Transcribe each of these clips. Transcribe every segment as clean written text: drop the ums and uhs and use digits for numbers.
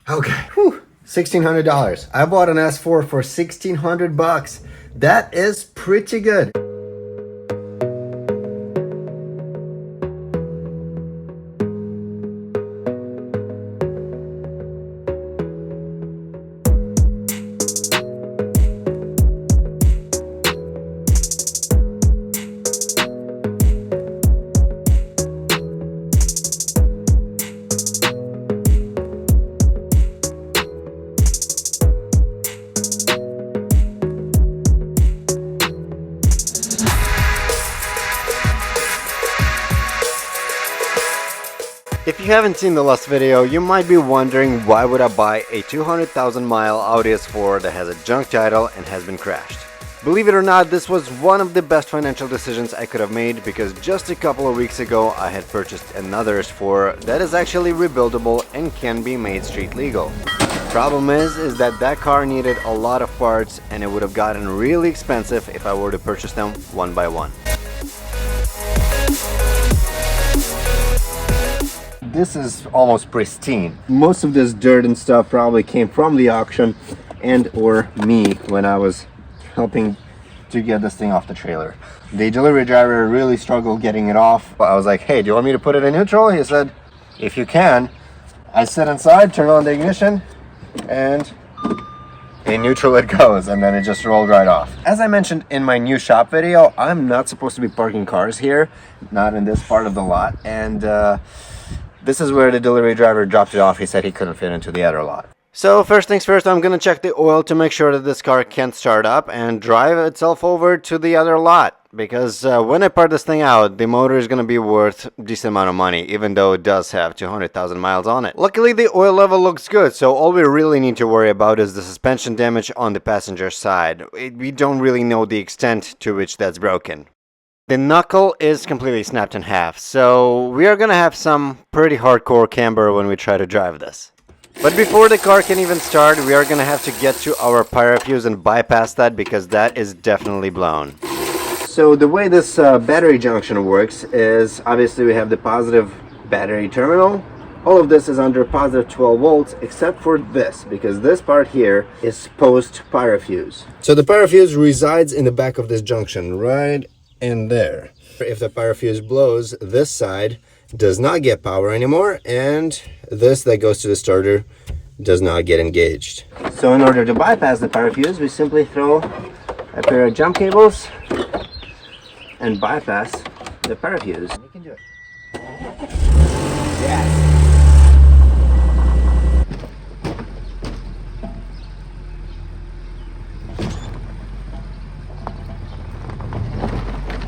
Okay, whew, $1,600. I bought an S4 for $1,600. That is pretty good. If you haven't seen the last video, you might be wondering why would I buy a 200,000 mile Audi S4 that has a junk title and has been crashed. Believe it or not, this was one of the best financial decisions I could have made, because just a couple of weeks ago I had purchased another S4 that is actually rebuildable and can be made street legal. Problem is that that car needed a lot of parts, and it would have gotten really expensive if I were to purchase them one by one. This is almost pristine. Most of this dirt and stuff probably came from the auction and or me when I was helping to get this thing off the trailer. The delivery driver really struggled getting it off. I was like, hey, do you want me to put it in neutral? He said, if you can. I sit inside, turn on the ignition, and in neutral it goes, and then it just rolled right off. As I mentioned in my new shop video, I'm not supposed to be parking cars here, not in this part of the lot, and this is where the delivery driver dropped it off. He said he couldn't fit into the other lot. So first things first, I'm gonna check the oil to make sure that this car can start up and drive itself over to the other lot. Because when I part this thing out, the motor is gonna be worth a decent amount of money, even though it does have 200,000 miles on it. Luckily, the oil level looks good, so all we really need to worry about is the suspension damage on the passenger side. We don't really know the extent to which that's broken. The knuckle is completely snapped in half, so we are gonna have some pretty hardcore camber when we try to drive this. But before the car can even start, we are gonna have to get to our pyro fuse and bypass that, because that is definitely blown. So the way this battery junction works is, obviously we have the positive battery terminal. All of this is under positive 12 volts except for this, because this part here is post pyro fuse. So the pyro fuse resides in the back of this junction, right in there. If the pyro fuse blows, this side does not get power anymore, and this that goes to the starter does not get engaged. So in order to bypass the pyro fuse, we simply throw a pair of jump cables and bypass the pyro fuse. You can do it. Yes.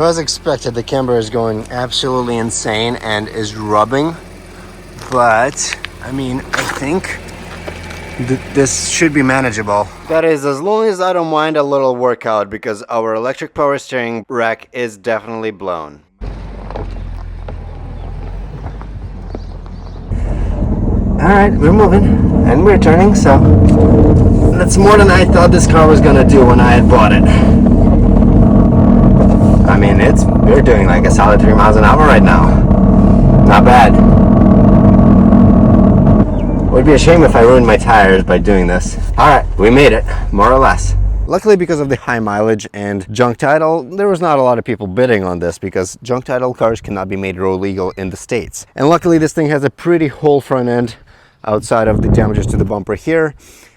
As expected, the camber is going absolutely insane and is rubbing, but I mean, I think this should be manageable. That is, as long as I don't mind a little workout, because our electric power steering rack is definitely blown. Alright, we're moving and we're turning, so that's more than I thought this car was gonna do when I had bought it. I mean, we're doing like a solid 3 miles an hour right now. Not bad. Would be a shame if I ruined my tires by doing this. Alright, we made it, more or less. Luckily, because of the high mileage and junk title, there was not a lot of people bidding on this, because junk title cars cannot be made road legal in the States. And luckily, this thing has a pretty whole front end outside of the damages to the bumper here.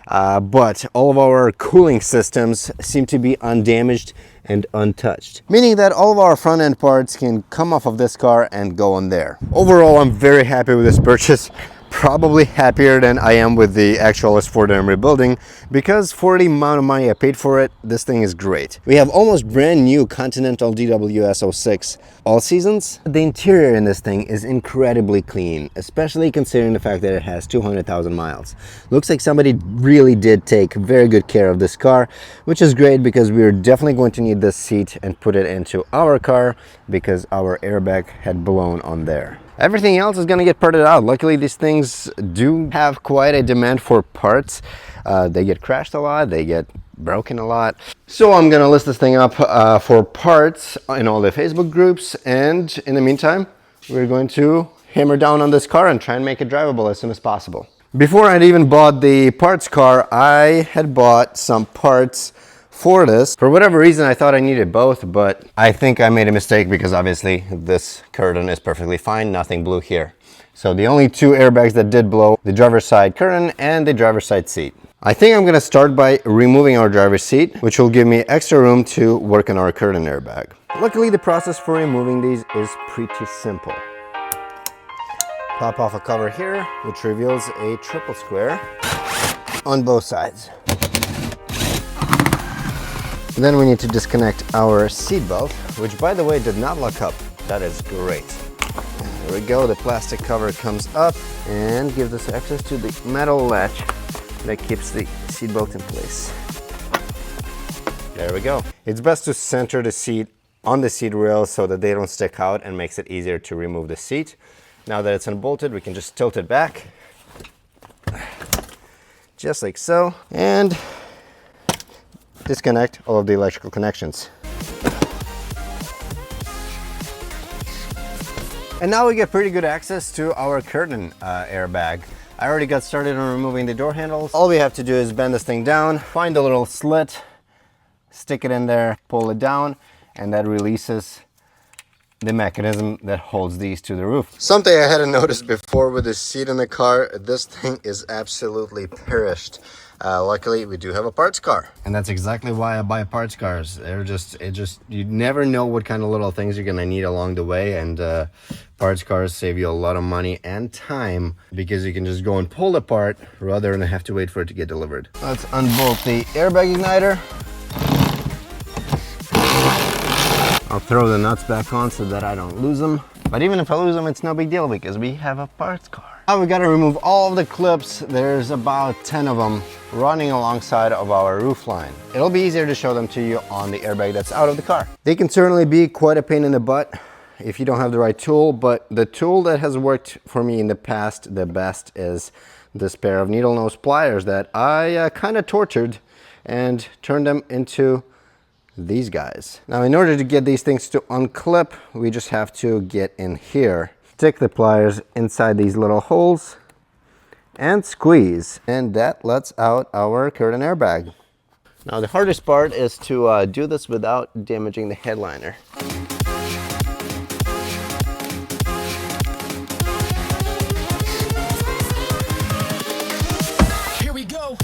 But all of our cooling systems seem to be undamaged and untouched, meaning that all of our front end parts can come off of this car and go on there. Overall, I'm very happy with this purchase. Probably happier than I am with the actual S4 that I'm rebuilding, because for the amount of money I paid for it, this thing is great. We have almost brand new Continental DWS 06 all seasons. The interior in this thing is incredibly clean, especially considering the fact that it has 200,000 miles. Looks like somebody really did take very good care of this car, which is great, because we're definitely going to need this seat and put it into our car, because our airbag had blown on there. Everything else is going to get parted out. Luckily, these things do have quite a demand for parts. They get crashed a lot, they get broken a lot. So I'm going to list this thing up for parts in all the Facebook groups, and in the meantime, we're going to hammer down on this car and try and make it drivable as soon as possible. Before I'd even bought the parts car, I had bought some parts for this. For whatever reason, I thought I needed both, but I think I made a mistake because obviously this curtain is perfectly fine, nothing blew here. So the only two airbags that did blow, the driver's side curtain and the driver's side seat. I think I'm gonna start by removing our driver's seat, which will give me extra room to work on our curtain airbag. Luckily, the process for removing these is pretty simple. Pop off a cover here, which reveals a triple square on both sides. Then we need to disconnect our seat belt, which by the way did not lock up. That is great. There we go, the plastic cover comes up and gives us access to the metal latch that keeps the seat belt in place. There we go. It's best to center the seat on the seat rail so that they don't stick out and makes it easier to remove the seat. Now that it's unbolted, we can just tilt it back, just like so, and disconnect all of the electrical connections. And now we get pretty good access to our curtain airbag. I already got started on removing the door handles. All we have to do is bend this thing down, find the little slit, stick it in there, pull it down, and that releases the mechanism that holds these to the roof. Something I hadn't noticed before with the seat in the car, this thing is absolutely perished. Luckily, we do have a parts car. And that's exactly why I buy parts cars. You never know what kind of little things you're gonna need along the way, and parts cars save you a lot of money and time because you can just go and pull it apart rather than have to wait for it to get delivered. Let's unbolt the airbag igniter. I'll throw the nuts back on so that I don't lose them. But even if I lose them, it's no big deal because we have a parts car. Now we gotta remove all of the clips. There's about 10 of them running alongside of our roof line. It'll be easier to show them to you on the airbag that's out of the car. They can certainly be quite a pain in the butt if you don't have the right tool, but the tool that has worked for me in the past the best is this pair of needle nose pliers that I kind of tortured and turned them into these guys. Now in order to get these things to unclip, we just have to get in here, stick the pliers inside these little holes and squeeze, and that lets out our curtain airbag. Now the hardest part is to do this without damaging the headliner. Here we go.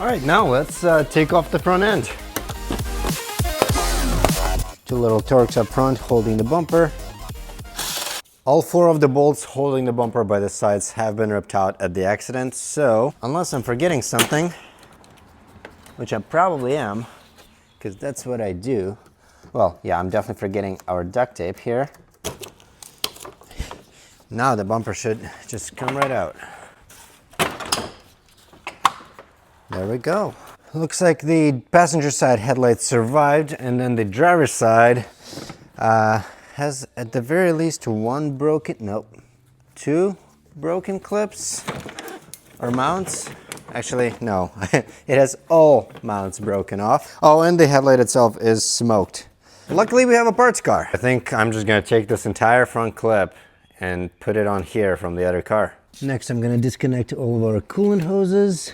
All right, now let's take off the front end. Two little Torx up front holding the bumper. All four of the bolts holding the bumper by the sides have been ripped out at the accident, so unless I'm forgetting something, which I probably am, because that's what I do. Well, yeah, I'm definitely forgetting our duct tape here. Now the bumper should just come right out. There we go. Looks like the passenger side headlights survived, and then the driver's side has at the very least two broken clips or mounts. Actually, no, it has all mounts broken off. Oh, and the headlight itself is smoked. Luckily, we have a parts car. I think I'm just gonna take this entire front clip and put it on here from the other car. Next, I'm gonna disconnect all of our coolant hoses.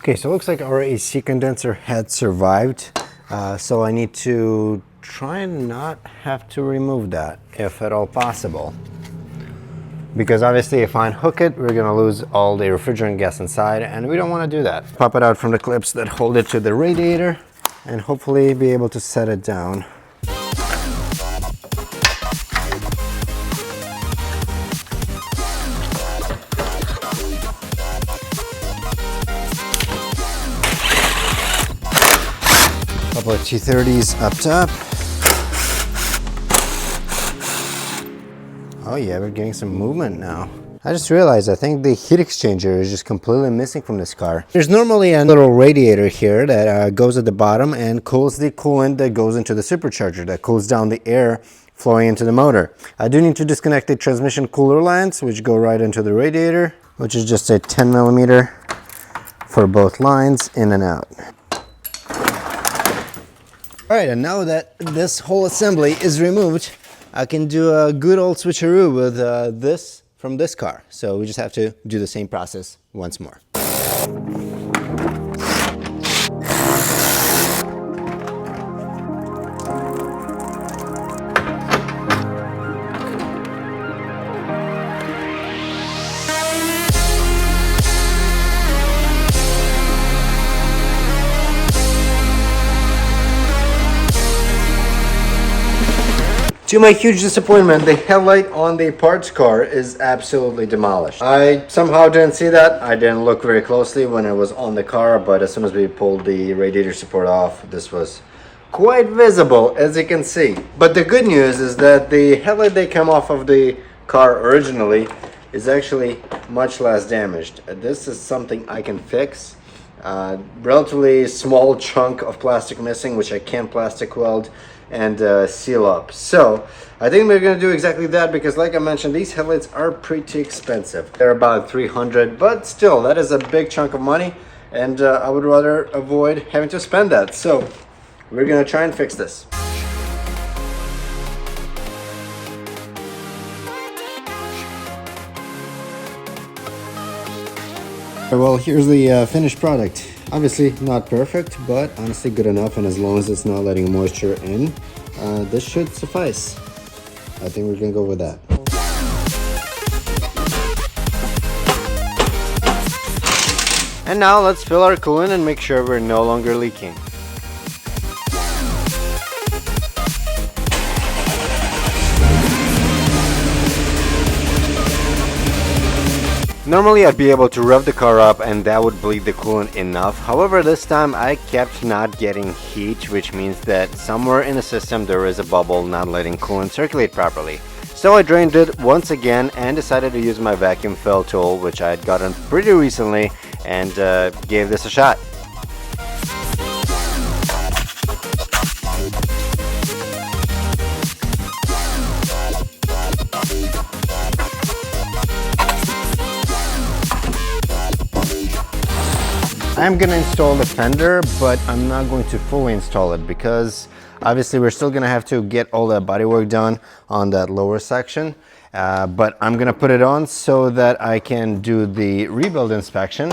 Okay, so it looks like our AC condenser had survived. So I need to try and not have to remove that, if at all possible. Because obviously if I unhook it, we're gonna lose all the refrigerant gas inside, and we don't wanna do that. Pop it out from the clips that hold it to the radiator, and hopefully be able to set it down. Couple of 230s up top. Oh yeah, we're getting some movement now. I just realized I think the heat exchanger is just completely missing from this car. There's normally a little radiator here that goes at the bottom and cools the coolant that goes into the supercharger, that cools down the air flowing into the motor. I do need to disconnect the transmission cooler lines, which go right into the radiator, which is just a 10 millimeter for both lines, in and out. All right, and now that this whole assembly is removed, I can do a good old switcheroo with this from this car. So we just have to do the same process once more. To my huge disappointment, the headlight on the parts car is absolutely demolished. I somehow didn't see that. I didn't look very closely when it was on the car, but as soon as we pulled the radiator support off, this was quite visible, as you can see. But the good news is that the headlight that came off of the car originally is actually much less damaged. This is something I can fix. Relatively small chunk of plastic missing, which I can plastic weld and seal up. So I think we're gonna do exactly that, because like I mentioned, these headlights are pretty expensive. They're about 300, but still, that is a big chunk of money, and I would rather avoid having to spend that. So we're gonna try and fix this. Well, here's the finished product. Obviously not perfect, but honestly good enough, and as long as it's not letting moisture in, this should suffice. I think we're gonna go with that. And now let's fill our coolant and make sure we're no longer leaking. Normally I'd be able to rev the car up and that would bleed the coolant enough. However, this time I kept not getting heat, which means that somewhere in the system there is a bubble not letting coolant circulate properly. So I drained it once again and decided to use my vacuum fill tool, which I had gotten pretty recently, and gave this a shot. I'm gonna install the fender, but I'm not going to fully install it because obviously we're still gonna have to get all the bodywork done on that lower section. But I'm gonna put it on so that I can do the rebuild inspection,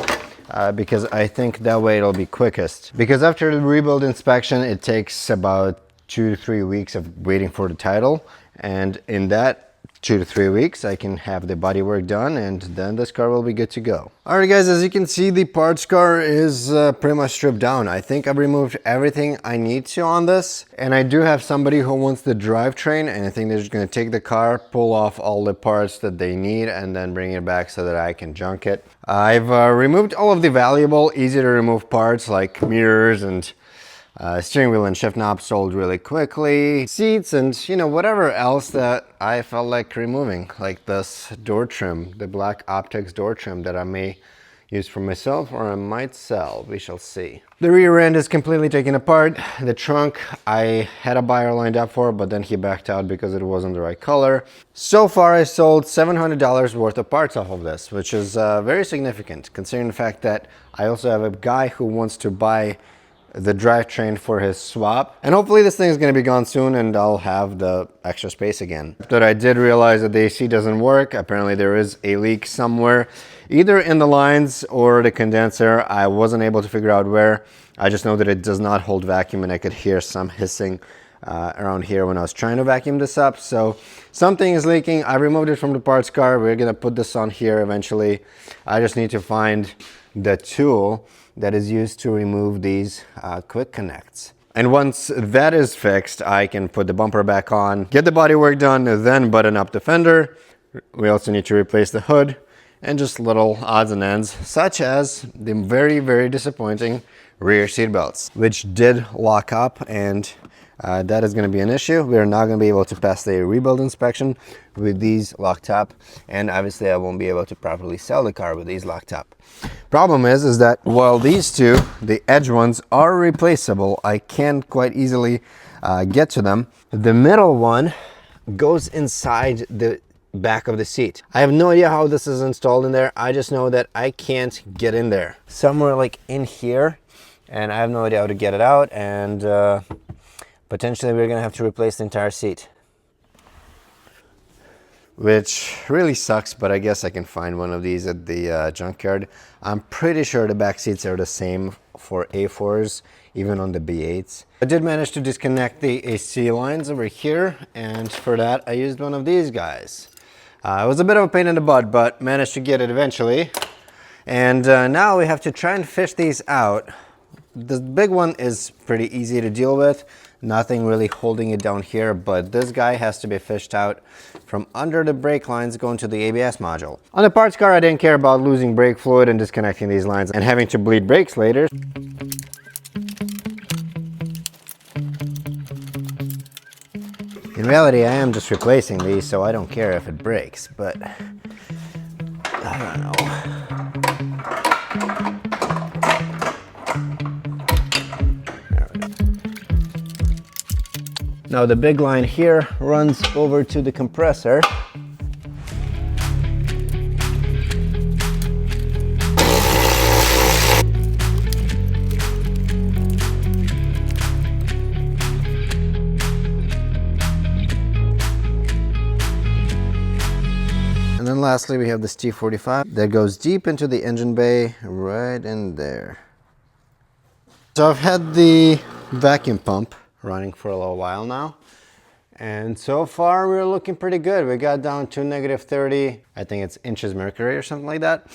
because I think that way it'll be quickest. Because after the rebuild inspection, it takes about 2 to 3 weeks of waiting for the title, and in that 2 to 3 weeks I can have the bodywork done, and then this car will be good to go. Alright guys, as you can see, the parts car is pretty much stripped down. I think I've removed everything I need to on this, and I do have somebody who wants the drivetrain, and I think they're just going to take the car, pull off all the parts that they need, and then bring it back so that I can junk it. I've removed all of the valuable, easy to remove parts like mirrors and steering wheel and shift knob sold really quickly, seats, and you know, whatever else that I felt like removing, like this door trim, the black optics door trim that I may use for myself or I might sell. We shall see. The rear end is completely taken apart. The trunk I had a buyer lined up for, but then he backed out because it wasn't the right color. So far I sold $700 worth of parts off of this, which is very significant considering the fact that I also have a guy who wants to buy the drivetrain for his swap, and hopefully this thing is going to be gone soon and I'll have the extra space again. But I did realize that the AC doesn't work. Apparently there is a leak somewhere, either in the lines or the condenser. I wasn't able to figure out where. I just know that it does not hold vacuum, and I could hear some hissing around here when I was trying to vacuum this up. So something is leaking. I removed it from the parts car. We're gonna put this on here eventually. I just need to find the tool that is used to remove these quick connects. And once that is fixed, I can put the bumper back on, get the bodywork done, then button up the fender. We also need to replace the hood and just little odds and ends, such as the very, very disappointing rear seat belts, which did lock up, and that is going to be an issue. We're not going to be able to pass the rebuild inspection with these lock top, and obviously I won't be able to properly sell the car with these lock top. Problem is that while these two, the edge ones, are replaceable, I can't quite easily get to them. The middle one goes inside the back of the seat. I have no idea how this is installed in there. I just know that I can't get in there. Somewhere like in here, and I have no idea how to get it out, and potentially we're gonna have to replace the entire seat, which really sucks, but I guess I can find one of these at the junkyard. I'm pretty sure the back seats are the same for A4s, even on the B8s. I did manage to disconnect the AC lines over here, and for that I used one of these guys. It was a bit of a pain in the butt, but managed to get it eventually. And now we have to try and fish these out. The big one is pretty easy to deal with. Nothing really holding it down here, but this guy has to be fished out from under the brake lines going to the ABS module. On the parts car, I didn't care about losing brake fluid and disconnecting these lines and having to bleed brakes later. In reality, I am just replacing these, so I don't care if it breaks, but I don't know. Now the big line here runs over to the compressor. And then lastly, we have this T45 that goes deep into the engine bay, right in there. So I've had the vacuum pump running for a little while now, and so far we're looking pretty good. We got down to -30, I think it's inches mercury or something like that.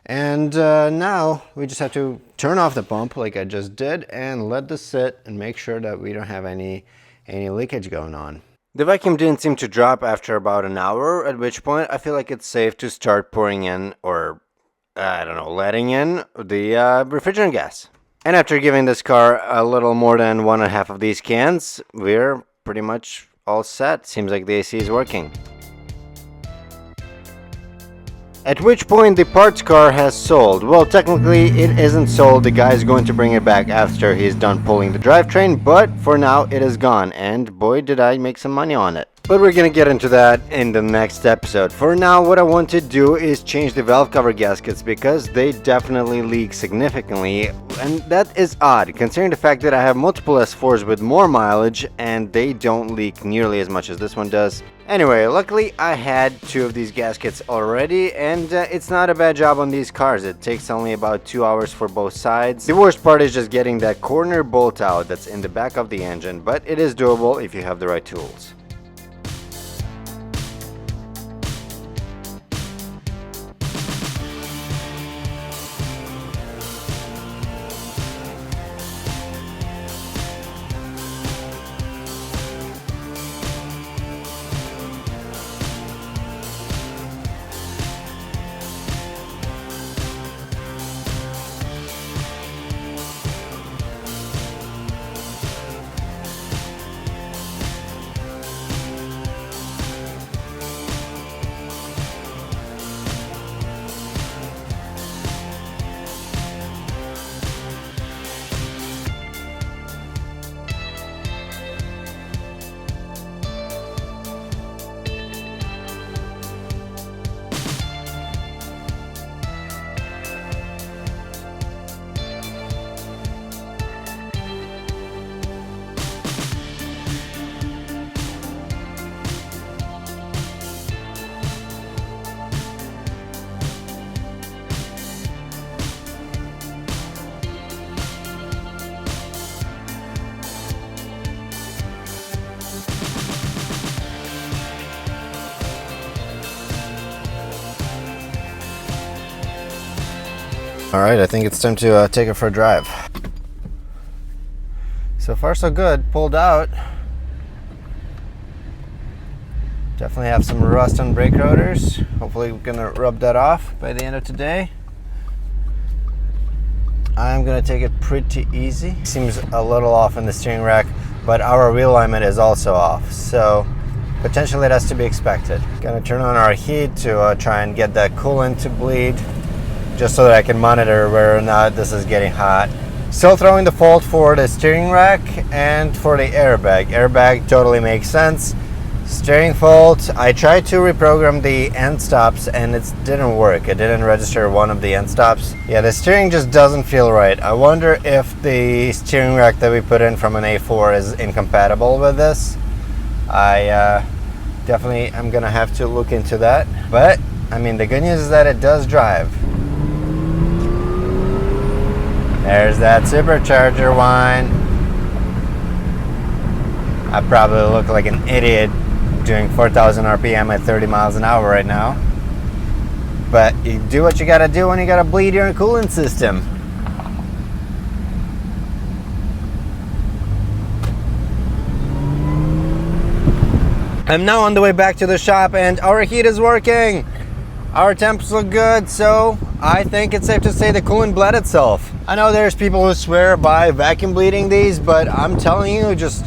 And now we just have to turn off the pump like I just did and let this sit and make sure that we don't have any leakage going on. The vacuum didn't seem to drop after about an hour, at which point I feel like it's safe to start pouring in, or I don't know, letting in the refrigerant gas. And after giving this car a little more than 1.5 of these cans, we're pretty much all set. Seems like the AC is working. At which point the parts car has sold. Well, technically it isn't sold. The guy is going to bring it back after he's done pulling the drivetrain, but for now it is gone, and boy did I make some money on it. But we're gonna get into that in the next episode. For now, what I want to do is change the valve cover gaskets because they definitely leak significantly, and that is odd considering the fact that I have multiple S4s with more mileage and they don't leak nearly as much as this one does. Anyway, luckily I had 2 of these gaskets already, and it's not a bad job on these cars. It takes only about 2 hours for both sides. The worst part is just getting that corner bolt out that's in the back of the engine, but it is doable if you have the right tools. Alright, I think it's time to take it for a drive. So far so good, pulled out. Definitely have some rust on brake rotors. Hopefully we're gonna rub that off by the end of today. I'm gonna take it pretty easy. Seems a little off in the steering rack. but our wheel alignment is also off, so potentially that's to be expected. Gonna turn on our heat to try and get that coolant to bleed, just so that I can monitor whether or not this is getting hot. Still throwing the fault for the steering rack and for the airbag. Airbag totally makes sense. Steering fault, I tried to reprogram the end stops and it didn't work. It didn't register one of the end stops. Yeah, the steering just doesn't feel right. I wonder if the steering rack that we put in from an A4 is incompatible with this. I definitely am gonna have to look into that. But, I mean, the good news is that it does drive. There's that supercharger whine. I probably look like an idiot doing 4,000 RPM at 30 miles an hour right now. But you do what you gotta do when you gotta bleed your coolant system. I'm now on the way back to the shop and our heat is working. Our temps look good, so I think it's safe to say the coolant bled itself. I know there's people who swear by vacuum bleeding these, but I'm telling you, just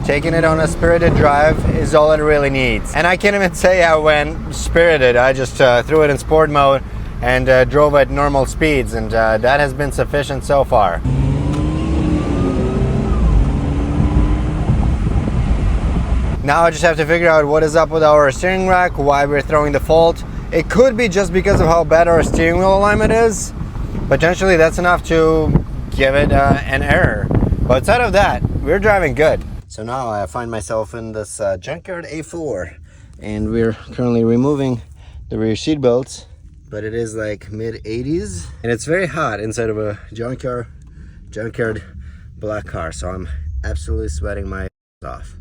taking it on a spirited drive is all it really needs. And I can't even say I went spirited. I just threw it in sport mode and drove at normal speeds, and that has been sufficient so far. Now I just have to figure out what is up with our steering rack, why we're throwing the fault. It could be just because of how bad our steering wheel alignment is. Potentially that's enough to give it an error. But outside of that, we're driving good. So now I find myself in this junkyard A4, and we're currently removing the rear seat belts, but it is like mid-80s and it's very hot inside of a junkyard black car, so I'm absolutely sweating my ass off.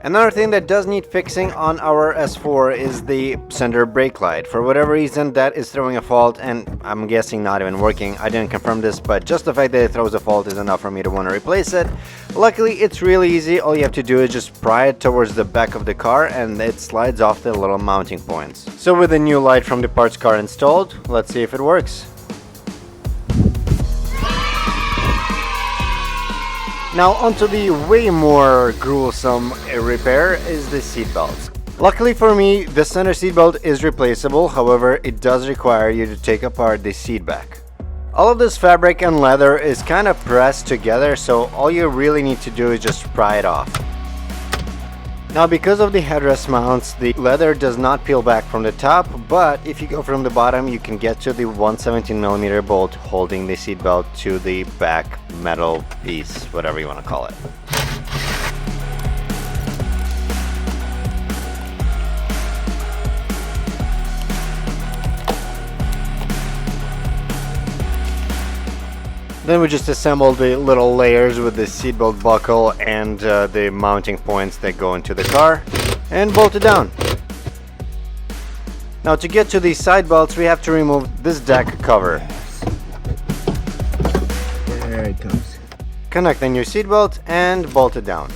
Another thing that does need fixing on our S4 is the center brake light. For whatever reason, that is throwing a fault, and I'm guessing not even working. I didn't confirm this, but just the fact that it throws a fault is enough for me to want to replace it. Luckily, it's really easy. All you have to do is just pry it towards the back of the car and it slides off the little mounting points. So with the new light from the parts car installed, let's see if it works. Now onto the way more gruesome repair is the seat belts. Luckily for me, the center seat belt is replaceable, however it does require you to take apart the seat back. All of this fabric and leather is kind of pressed together, so all you really need to do is just pry it off. Now because of the headrest mounts, the leather does not peel back from the top, but if you go from the bottom you can get to the 117mm bolt holding the seat belt to the back metal piece, whatever you want to call it. Then we just assemble the little layers with the seatbelt buckle and the mounting points that go into the car and bolt it down. Now to get to these side belts we have to remove this deck cover. There it comes. Connect the new seatbelt and bolt it down.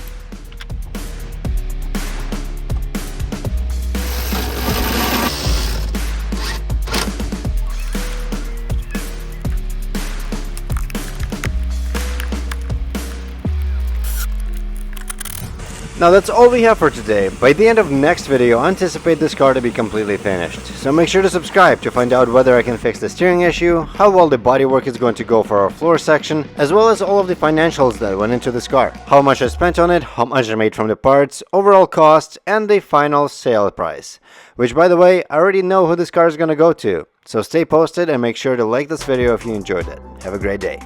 Now that's all we have for today. By the end of next video, I anticipate this car to be completely finished. So make sure to subscribe to find out whether I can fix the steering issue, how well the bodywork is going to go for our floor section, as well as all of the financials that went into this car. How much I spent on it, how much I made from the parts, overall cost, and the final sale price. Which, by the way, I already know who this car is going to go to. So stay posted and make sure to like this video if you enjoyed it. Have a great day.